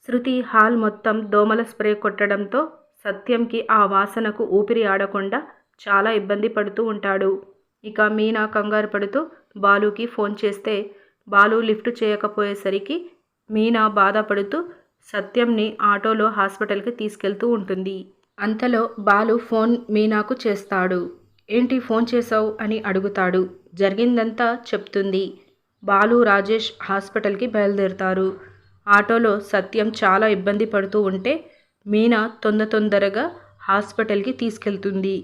శృతి hall మొత్తం దోమల spray కొట్టడంతో సత్యంకి ఆ వాసనకు ఊపిరి ఆడకుండా చాలా ఇబ్బంది పడుతూ ఉంటాడు. ఇక మీనా కంగారు పడుతూ బాలుకి ఫోన్ చేస్తే బాలు లిఫ్ట్ చేయకపోయేసరికి మీనా బాధపడుతూ సత్యంని ఆటోలో హాస్పిటల్కి తీసుకెళ్తూ ఉంటుంది. అంతలో బాలు ఫోన్ మీనాకు చేస్తాడు. ఏంటి ఫోన్ చేశావు అని అడుగుతాడు. జరిగిందంతా చెప్తుంది. బాలు రాజేష్ హాస్పిటల్కి బయలుదేరుతారు. ఆటోలో సత్యం చాలా ఇబ్బంది పడుతూ ఉంటే మీనా తొందరగా హాస్పిటల్కి తీసుకెళ్తుంది.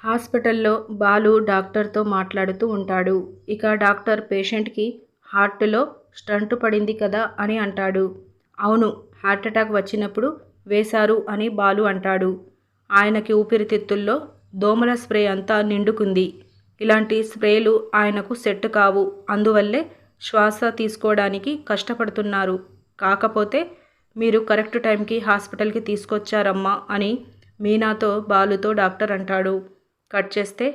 హాస్పిటల్లో బాలు డాక్టర్తో మాట్లాడుతూ ఉంటాడు. ఇక డాక్టర్ పేషెంట్కి హార్ట్లో స్టంట్ పడింది కదా అని అంటాడు. అవును, హార్ట్ అటాక్ వచ్చినప్పుడు వేశారు అని బాలు అంటాడు. ఆయనకి ఊపిరితిత్తుల్లో దోమల స్ప్రే అంతా నిండుకుంది. ఇలాంటి స్ప్రేలు ఆయనకు సెట్ కావు. అందువల్లే శ్వాస తీసుకోవడానికి కష్టపడుతున్నారు. కాకపోతే మీరు కరెక్ట్ టైంకి హాస్పిటల్కి తీసుకొచ్చారమ్మా అని మీనాతో బాలుతో డాక్టర్ అంటాడు. కట్ చేస్తే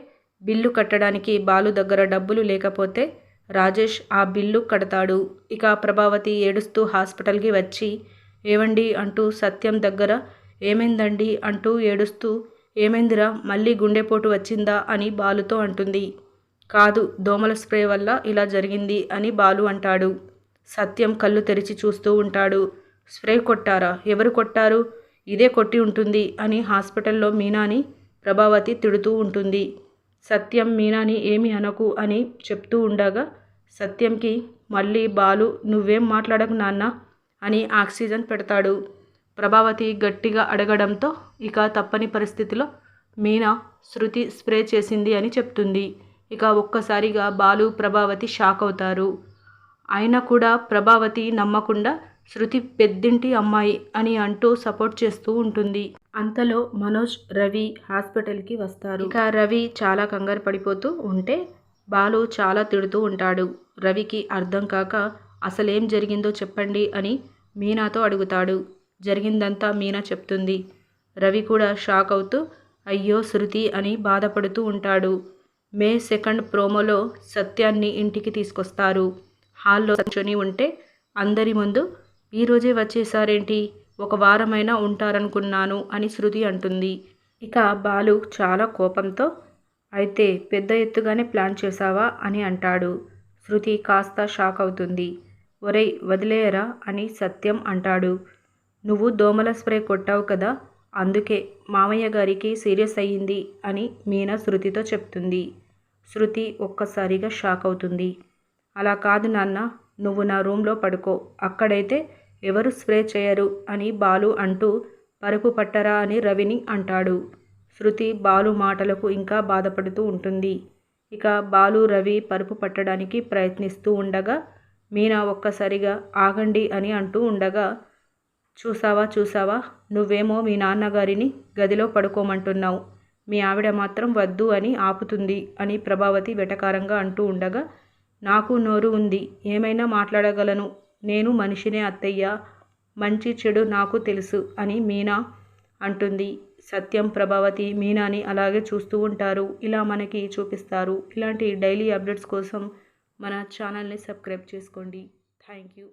బిల్లు కట్టడానికి బాలు దగ్గర డబ్బులు లేకపోతే రాజేష్ ఆ బిల్లు కడతాడు. ఇక ప్రభావతి ఏడుస్తూ హాస్పిటల్కి వచ్చి ఏవండి అంటూ సత్యం దగ్గర ఏమైందండి అంటూ ఏడుస్తూ ఏమైందిరా మళ్ళీ గుండెపోటు వచ్చిందా అని బాలుతో అంటుంది. కాదు, దోమల స్ప్రే వల్ల ఇలా జరిగింది అని బాలు అంటాడు. సత్యం కళ్ళు తెరిచి చూస్తూ ఉంటాడు. స్ప్రే కొట్టారా? ఎవరు కొట్టారు? ఇదే కొట్టి ఉంటుంది అని హాస్పిటల్లో మీనాని ప్రభావతి తిడుతూ ఉంటుంది. సత్యం మీనాని ఏమి అనకు అని చెప్తూ ఉండగా సత్యంకి మళ్ళీ బాలు నువ్వేం మాట్లాడకు నాన్న అని ఆక్సిజన్ పెడతాడు. ప్రభావతి గట్టిగా అడగడంతో ఇక తప్పని పరిస్థితిలో మీనా శృతి స్ప్రే చేసింది అని చెప్తుంది. ఇక ఒక్కసారిగా బాలు ప్రభావతి షాక్ అవుతారు. అయినా కూడా ప్రభావతి నమ్మకుండా శృతి పెద్దింటి అమ్మాయి అని అంటూ సపోర్ట్ చేస్తూ ఉంటుంది. అంతలో మనోజ్, రవి హాస్పిటల్కి వస్తారు. ఇక రవి చాలా కంగారు పడిపోతూ ఉంటే బాలు చాలా తిడుతూ ఉంటాడు. రవికి అర్థం కాక అసలేం జరిగిందో చెప్పండి అని మీనాతో అడుగుతాడు. జరిగిందంతా మీనా చెప్తుంది. రవి కూడా షాక్ అవుతూ అయ్యో శృతి అని బాధపడుతూ ఉంటాడు. మే 2 ప్రోమోలో సత్యాన్ని ఇంటికి తీసుకొస్తారు. హాల్లో కూర్చొని ఉంటే అందరి ముందు ఈరోజే వచ్చేసారేంటి, ఒక వారమైనా ఉంటారనుకున్నాను అని శృతి అంటుంది. ఇక బాలు చాలా కోపంతో అయితే పెద్ద ఎత్తుగానే ప్లాన్ చేశావా అని అంటాడు. శృతి కాస్త షాక్ అవుతుంది. ఒరేయ్ వదిలేయరా అని సత్యం అంటాడు. నువ్వు దోమల స్ప్రే కొట్టావు కదా, అందుకే మామయ్య గారికి సీరియస్ అయ్యింది అని మీనా శృతితో చెప్తుంది. శృతి ఒక్కసారిగా షాక్ అవుతుంది. అలా కాదు నాన్న, నువ్వు నా రూమ్లో పడుకో, అక్కడైతే ఎవరు స్ప్రే చేయరు అని బాలు అంటూ పరుపు పట్టరా అని రవిని అంటాడు. శృతి బాలు మాటలకు ఇంకా బాధపడుతూ ఉంటుంది. ఇక బాలు రవి పరుపు పట్టడానికి ప్రయత్నిస్తూ ఉండగా మీనా ఒక్కసారిగా ఆగండి అని అంటూ ఉండగా చూసావా నువ్వేమో మీ నాన్నగారిని గదిలో పడుకోమంటున్నావు, మీ ఆవిడ మాత్రం వద్దు అని ఆపుతుంది అని ప్రభావతి వెటకారంగా అంటూ ఉండగా నాకు నోరు ఉంది, ఏమైనా మాట్లాడగలను, నేను మనిషినే అత్తయ్య, మంచి చెడు నాకు తెలుసు అని మీనా అంటుంది. సత్యం, ప్రభావతి మీనాని అలాగే చూస్తూ ఉంటారు. ఇలా మనకి చూపిస్తారు. ఇలాంటి డైలీ అప్డేట్స్ కోసం మన ఛానల్ని సబ్స్క్రైబ్ చేసుకోండి. Thank you.